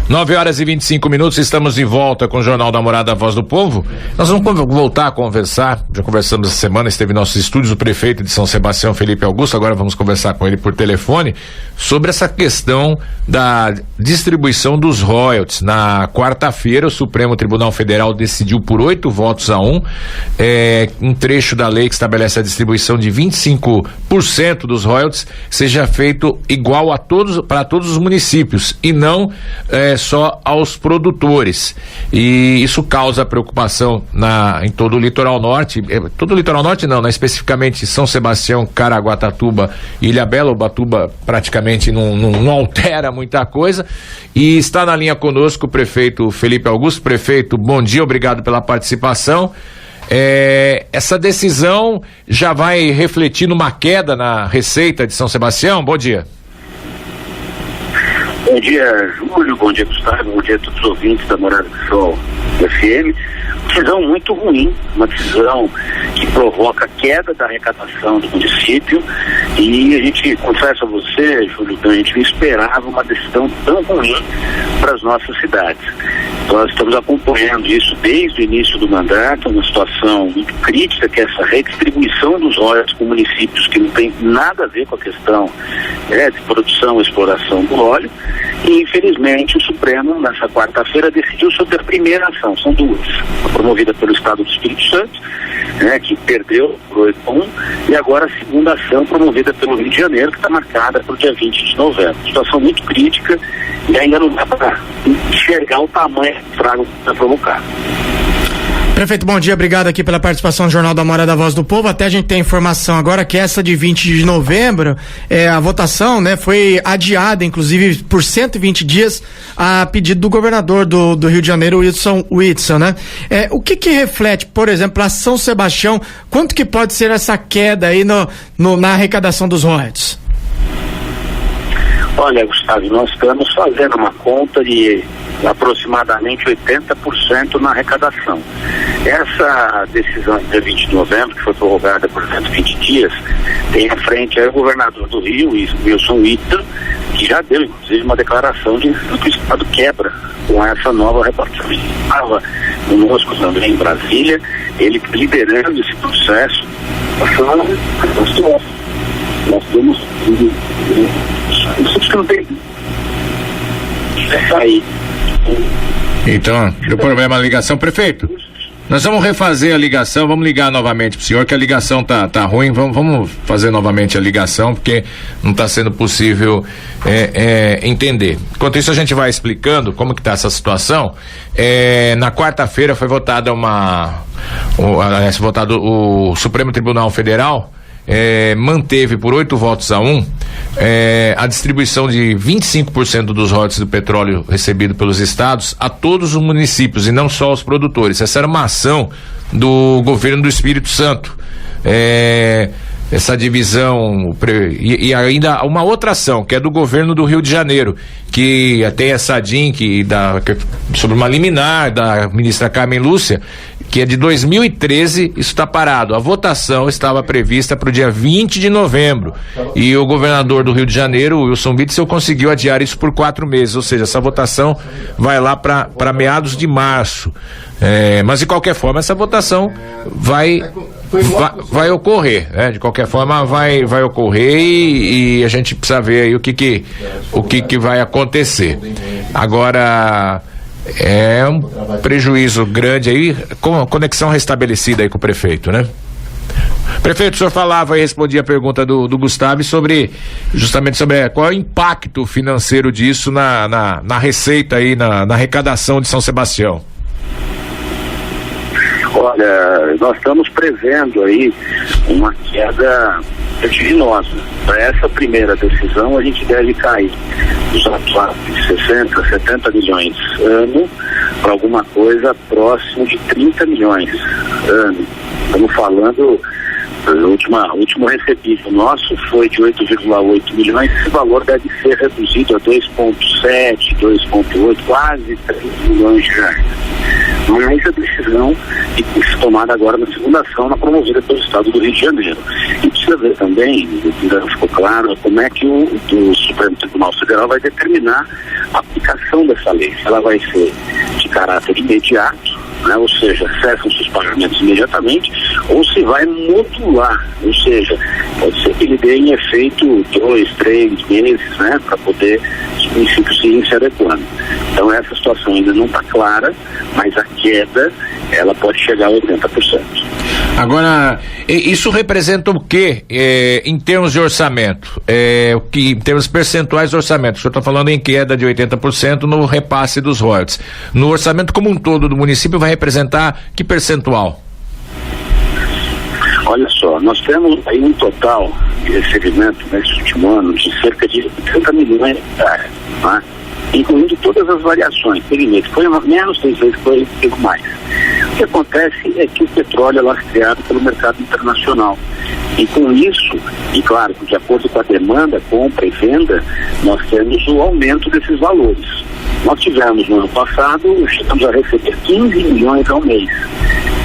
9h25, estamos de volta com o Jornal da Morada, Voz do Povo. Nós vamos voltar a conversar, já conversamos essa semana, esteve em nossos estúdios o prefeito de São Sebastião, Felipe Augusto, agora vamos conversar com ele por telefone, sobre essa questão da distribuição dos royalties. Na quarta-feira, o Supremo Tribunal Federal decidiu por 8 votos a 1, um trecho da lei que estabelece a distribuição de 25% dos royalties seja feito igual para todos os municípios, e não só aos produtores. E isso causa preocupação em todo o litoral norte, todo o litoral norte não, né? Especificamente São Sebastião, Caraguatatuba e Ilhabela. Ubatuba praticamente não altera muita coisa. E está na linha conosco o prefeito Felipe Augusto. Prefeito, bom dia, obrigado pela participação. Essa decisão já vai refletir numa queda na receita de São Sebastião? Bom dia. Bom dia, Júlio, bom dia, Gustavo, bom dia a todos os ouvintes da Morada do Sol FM. Decisão muito ruim, uma decisão que provoca queda da arrecadação do município, e a gente, confesso a você, Júlio, a gente não esperava uma decisão tão ruim para as nossas cidades. Nós estamos acompanhando isso desde o início do mandato, uma situação muito crítica, que é essa redistribuição dos royalties com municípios que não tem nada a ver com a questão de produção e exploração do óleo. E, infelizmente, o Supremo, nessa quarta-feira, decidiu sobre a primeira ação. São duas. Promovida pelo Estado do Espírito Santo, que perdeu por 8-1, e agora a segunda ação promovida pelo Rio de Janeiro, que está marcada para o dia 20 de novembro. Situação muito crítica, e ainda não dá para enxergar o tamanho do estrago que está provocado. Prefeito, bom dia, obrigado aqui pela participação no Jornal da Morada, Voz do Povo. Até a gente tem informação agora que essa de 20 de novembro, a votação, foi adiada, inclusive, por 120 dias, a pedido do governador do Rio de Janeiro, Wilson Witzel, né? O que reflete, por exemplo, para São Sebastião, quanto que pode ser essa queda aí na arrecadação dos royalties? Olha, Gustavo, nós estamos fazendo uma conta de aproximadamente 80% na arrecadação. Essa decisão de dia 20 de novembro, que foi prorrogada por 120 dias, tem à frente aí o governador do Rio, Wilson Witzel, que já deu, inclusive, uma declaração de que o Estado quebra com essa nova repartição. Ele estava conosco também em Brasília, ele liderando esse processo. Nós temos que não tem aí. Então, deu problema na ligação. Prefeito, nós vamos refazer a ligação, vamos ligar novamente pro senhor, que a ligação tá ruim, vamos fazer novamente a ligação, porque não está sendo possível entender. Enquanto isso, a gente vai explicando como que tá essa situação. Na quarta-feira foi votada o Supremo Tribunal Federal manteve por 8 votos a 1 a distribuição de 25% dos royalties do petróleo recebido pelos estados a todos os municípios e não só aos produtores. Essa era uma ação do governo do Espírito Santo. Essa divisão, e ainda uma outra ação, que é do governo do Rio de Janeiro, que tem essa DIN, sobre uma liminar da ministra Carmen Lúcia, que é de 2013, isso está parado. A votação estava prevista para o dia 20 de novembro, e o governador do Rio de Janeiro, Wilson Witzel, conseguiu adiar isso por 4 meses, ou seja, essa votação vai lá para meados de março. Mas de qualquer forma, essa votação vai ocorrer, né? De qualquer forma vai ocorrer, e a gente precisa ver aí o que vai acontecer. Agora, é um prejuízo grande aí, com a conexão restabelecida aí com o prefeito, né? Prefeito, o senhor falava e respondia a pergunta do Gustavo justamente sobre qual é o impacto financeiro disso na receita aí, na arrecadação de São Sebastião. Olha, nós estamos prevendo aí uma queda vertiginosa. Para essa primeira decisão, a gente deve cair dos atuais de 60, 70 milhões ano para alguma coisa próximo de 30 milhões ano. Estamos falando, o último recebido nosso foi de 8,8 milhões, esse valor deve ser reduzido a 2,7, 2,8, quase 3 milhões de reais. mas a decisão que foi tomada agora na segunda ação, promovida pelo Estado do Rio de Janeiro. E precisa ver também, ainda não ficou claro, como é que o Supremo Tribunal Federal vai determinar a aplicação dessa lei. Se ela vai ser de caráter imediato, né, ou seja, cessam-se os pagamentos imediatamente, ou se vai modular, ou seja, pode ser que ele dê em efeito 2, 3 meses, né, para poder os municípios irem se adequando. Então essa situação ainda não está clara, mas a queda, ela pode chegar a 80%. Agora, isso representa o quê em termos de orçamento? Em termos percentuais de orçamento? O senhor está falando em queda de 80% no repasse dos royalties. No orçamento como um todo do município vai representar que percentual? Olha só, nós temos aí um total de recebimento nesse último ano de cerca de 30 milhões de reais, né? Incluindo todas as variações. Foi menos, tem vezes foi mais. O que acontece é que o petróleo é lastreado pelo mercado internacional. E com isso, e claro, de acordo com a demanda, compra e venda, nós temos o aumento desses valores. Nós tivemos no ano passado, chegamos a receber 15 milhões ao mês.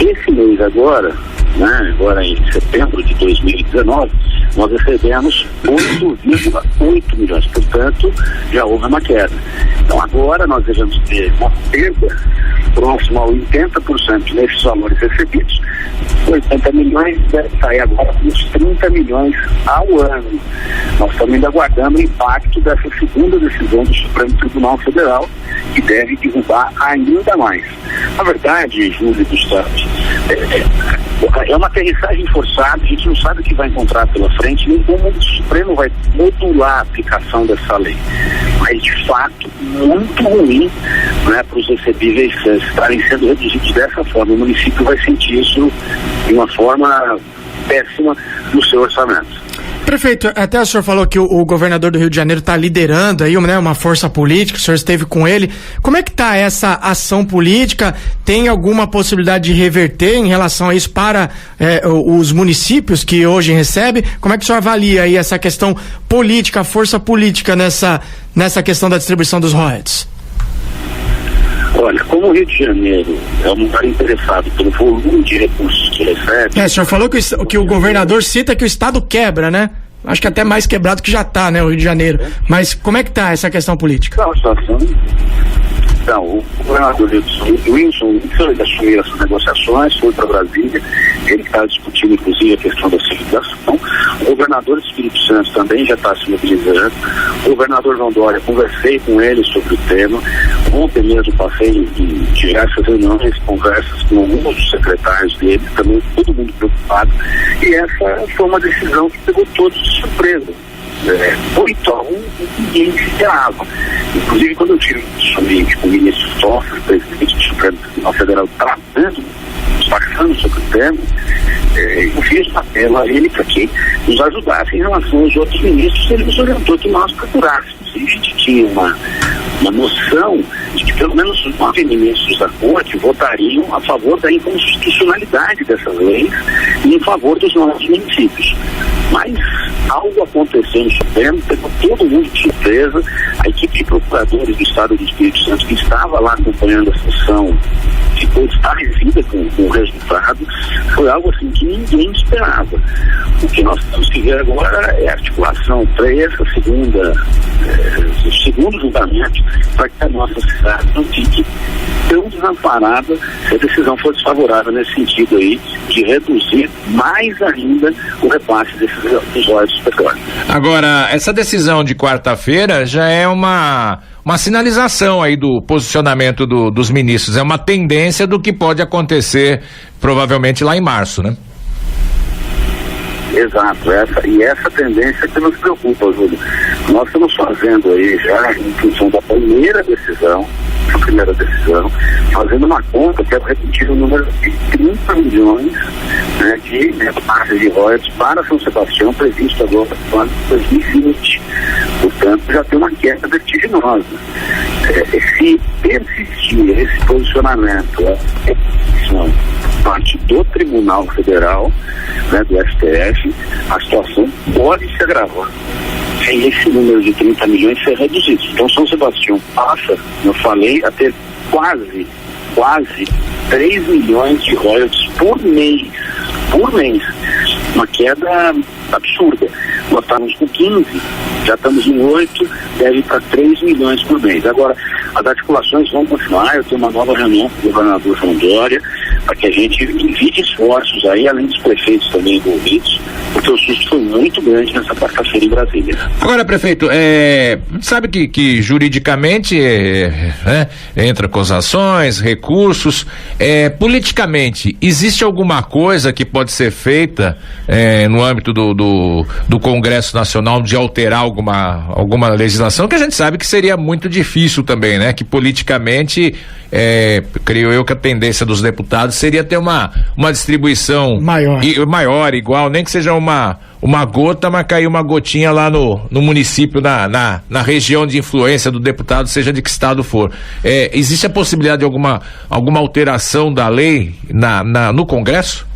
Esse mês agora, né, agora em setembro de 2019, nós recebemos 8,8 milhões, portanto, já houve uma queda. Então agora nós devemos ter uma perda próxima a 80% nesses valores recebidos. 80 milhões deve sair agora com uns 30 milhões ao ano. Nós estamos ainda aguardando o impacto dessa segunda decisão do Supremo Tribunal Federal, que deve derrubar ainda mais. Na verdade, Júlio e Gustavo, é uma aterrissagem forçada, a gente não sabe o que vai encontrar pela frente, nem como o Supremo vai modular a aplicação dessa lei. Mas, de fato, muito ruim, né, para os recebíveis estarem sendo reduzidos dessa forma. O município vai sentir isso de uma forma péssima no seu orçamento. Prefeito, até o senhor falou que o governador do Rio de Janeiro está liderando aí, né, uma força política, o senhor esteve com ele. Como é que está essa ação política? Tem alguma possibilidade de reverter em relação a isso para os municípios que hoje recebem? Como é que o senhor avalia aí essa questão política, a força política nessa questão da distribuição dos royalties? Olha, como o Rio de Janeiro é um lugar interessado pelo volume de recursos que recebe... O senhor falou que o governador cita que o Estado quebra, né? Acho que até mais quebrado que já está, né, o Rio de Janeiro. Mas como é que está essa questão política? Não, a situação... Então, o governador Wilson assumiu essas negociações, foi para Brasília, ele está discutindo inclusive a questão da civilização. O governador do Espírito Santo também já está se mobilizando. O governador João Dória, conversei com ele sobre o tema. Ontem mesmo passei em diversas reuniões, conversas com alguns dos secretários dele, também todo mundo preocupado. E essa foi uma decisão que pegou todos de surpresa. 8-1, ninguém se esperava. Inclusive, quando eu tive somente com o ministro Toffoli, presidente do Supremo Tribunal Federal, passando sobre o tema, eu fiz apelo a ele para que nos ajudasse em relação aos outros ministros. Ele nos orientou que nós procurássemos. E a gente tinha uma noção de que pelo menos 9 ministros da Corte votariam a favor da inconstitucionalidade dessas leis e em favor dos nossos municípios. Mas algo aconteceu no Supremo, pegou todo mundo de surpresa. A equipe de procuradores do Estado do Espírito Santo, que estava lá acompanhando a sessão, ficou estarrecida com o resultado. Foi algo assim que ninguém esperava. O que nós temos que ver agora é a articulação para essa o segundo julgamento, para que a nossa cidade não fique tão desamparada se a decisão for desfavorável nesse sentido aí, de reduzir mais ainda o repasse dos royalties do petróleo. Agora, essa decisão de quarta-feira já é uma sinalização aí do posicionamento dos ministros, é uma tendência do que pode acontecer provavelmente lá em março, né? Exato, essa tendência que nos preocupa, Júlio. Nós estamos fazendo aí já, em função da primeira decisão, fazendo uma conta, quero repetir o número de 30 milhões, né, de repasses de royalties para São Sebastião, previsto agora para 2020. Portanto, já tem uma queda vertiginosa. Se persistir esse posicionamento, parte do Tribunal Federal, né, do STF, a situação pode se agravar sem esse número de 30 milhões ser reduzido. Então São Sebastião passa, eu falei, a ter quase quase 3 milhões de royalties por mês. Uma queda absurda. Nós estávamos com 15, já estamos em 8, deve ir para 3 milhões por mês. Agora, as articulações vão continuar. Eu tenho uma nova reunião com o governador João Dória, para que a gente envie esforços aí, além dos prefeitos também envolvidos, porque o susto foi muito grande nessa quarta-feira em Brasília. Agora, prefeito, sabe que juridicamente entra acusações, recursos, politicamente, existe alguma coisa que pode ser feita no âmbito do Congresso Nacional de alterar alguma legislação, que a gente sabe que seria muito difícil também, né? Que politicamente, creio eu que a tendência dos deputados seria ter uma distribuição maior, igual, nem que seja uma gota, mas cair uma gotinha lá no município, na região de influência do deputado, seja de que estado for. Existe a possibilidade de alguma alteração da lei no Congresso?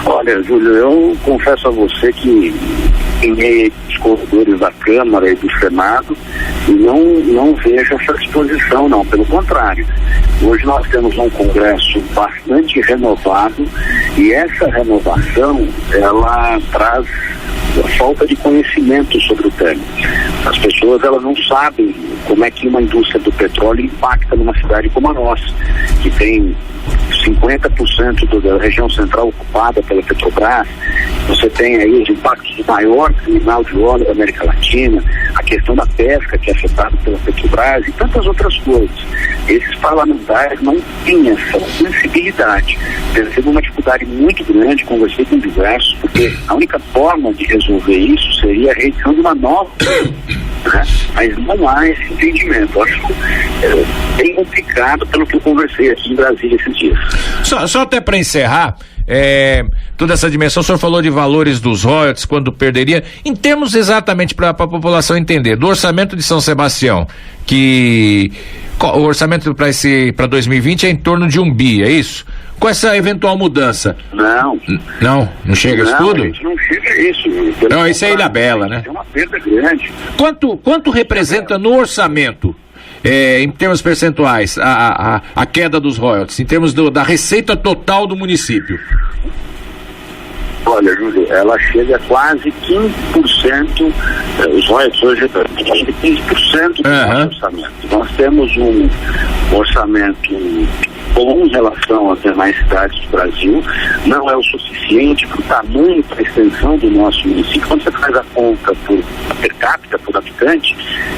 Olha, Júlio, eu confesso a você que em meio aos corredores da Câmara e do Senado, e não vejo essa disposição, não. Pelo contrário, hoje nós temos um Congresso bastante renovado, e essa renovação, ela traz a falta de conhecimento sobre o tema. As pessoas, elas não sabem como é que uma indústria do petróleo impacta numa cidade como a nossa, que tem 50% da região central ocupada pela Petrobras. Você tem aí os impactos do maior terminal de óleo da América Latina, a questão da pesca, que é afetada pela Petrobras, e tantas outras coisas. Esses parlamentares não têm essa sensibilidade. Teve uma dificuldade muito grande, conversei com diversos, porque a única forma de resolver isso seria a reedição de uma nova, né? Mas não há esse entendimento. Acho bem complicado, pelo que eu conversei aqui em Brasília esses dias. Só até para encerrar, toda essa dimensão, o senhor falou de valores dos royalties, quando perderia, em termos exatamente para a população entender, do orçamento de São Sebastião, que o orçamento para 2020 é em torno de 1 bi, é isso? Com essa eventual mudança? Não chega isso tudo? A gente não chega a isso. Não, isso é Ilha Bela, né? É uma perda grande. Quanto representa no orçamento, em termos percentuais, a queda dos royalties, em termos da receita total do município? Olha, Júlio, ela chega a quase 15%, os royalties hoje quase 15% do nosso orçamento. Nós temos um orçamento bom em relação às demais cidades do Brasil, não é o suficiente para o tamanho, para a extensão do nosso município. Quando você faz a conta per capita, por habitante,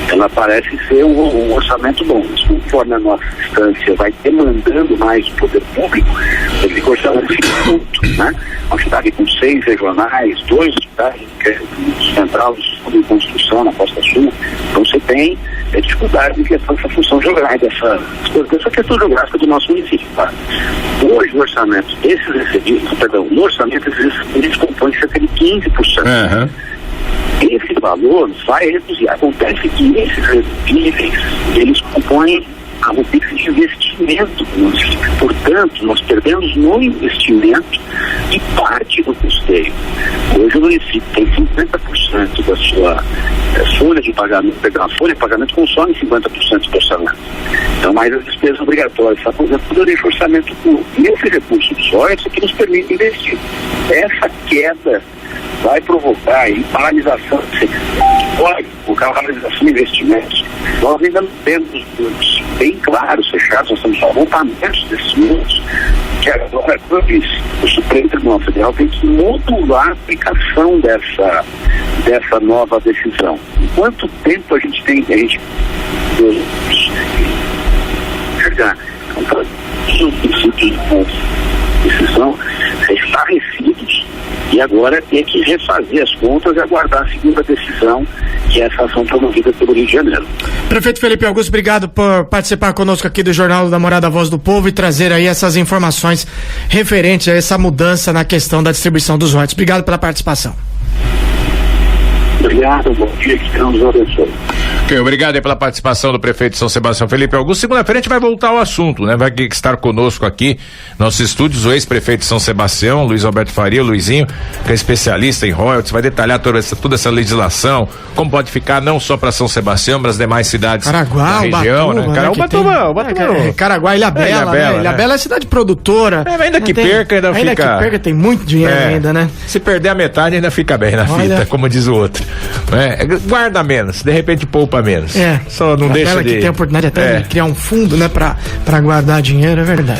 ela parece ser um orçamento bom. Mas conforme a nossa distância vai demandando mais o poder público, esse orçamento fica curto, né? Uma cidade com 6 regionais, 2 hospitais, central de construção na Costa Sul, então você tem dificuldade em questão dessa função geográfica, dessa questão geográfica do nosso município. Tá? Hoje, o orçamento desses recebidos, no orçamento eles compõem cerca de 15%. Esse valor vai reduzir. Acontece que esses recebíveis, eles compõem a rubrica de investimento do município. Portanto, nós perdemos no investimento de parte do custeio. Hoje o município tem 50% da sua folha de pagamento, a folha de pagamento consome 50% do orçamento. Então, mais as despesas obrigatórias, essa aposentadoria de orçamento público. E esse recurso de royalties é que nos permite investir. Essa queda vai provocar aí paralisação, pode provocar paralisação de investimentos. Nós ainda não temos mundos bem claros, fechados, nós temos apontamentos desses mundos, que agora, como eu disse, o Supremo Tribunal Federal tem que modular a aplicação dessa nova decisão. Em quanto tempo a gente chegar os princípios de decisão estarrecidos, e agora tem que refazer as contas e aguardar a segunda decisão, que é essa ação promovida pelo Rio de Janeiro. Prefeito Felipe Augusto, obrigado por participar conosco aqui do Jornal da Morada Voz do Povo e trazer aí essas informações referentes a essa mudança na questão da distribuição dos royalties. Obrigado pela participação. Obrigado. Obrigado, bom dia, que Deus nos abençoe. Ok, obrigado aí pela participação do prefeito de São Sebastião, Felipe Augusto. Segunda-feira a gente vai voltar ao assunto, né? Vai estar conosco aqui, nossos estúdios, o ex-prefeito de São Sebastião, Luiz Alberto Faria, o Luizinho, que é especialista em royalties, vai detalhar toda essa legislação, como pode ficar não só para São Sebastião, mas as demais cidades Caraguá, da região, Ubatuba, né? Ubatuba, Caraguá, Ilhabela, né? Ilhabela é cidade produtora. Ainda que perca, ainda fica... Ainda que perca, tem muito dinheiro ainda, né? Se perder a metade, ainda fica bem na fita, como diz o outro. Guarda menos, de repente poupa menos. Só não deixa de... que tem a oportunidade até de criar um fundo, né, pra guardar dinheiro, é verdade.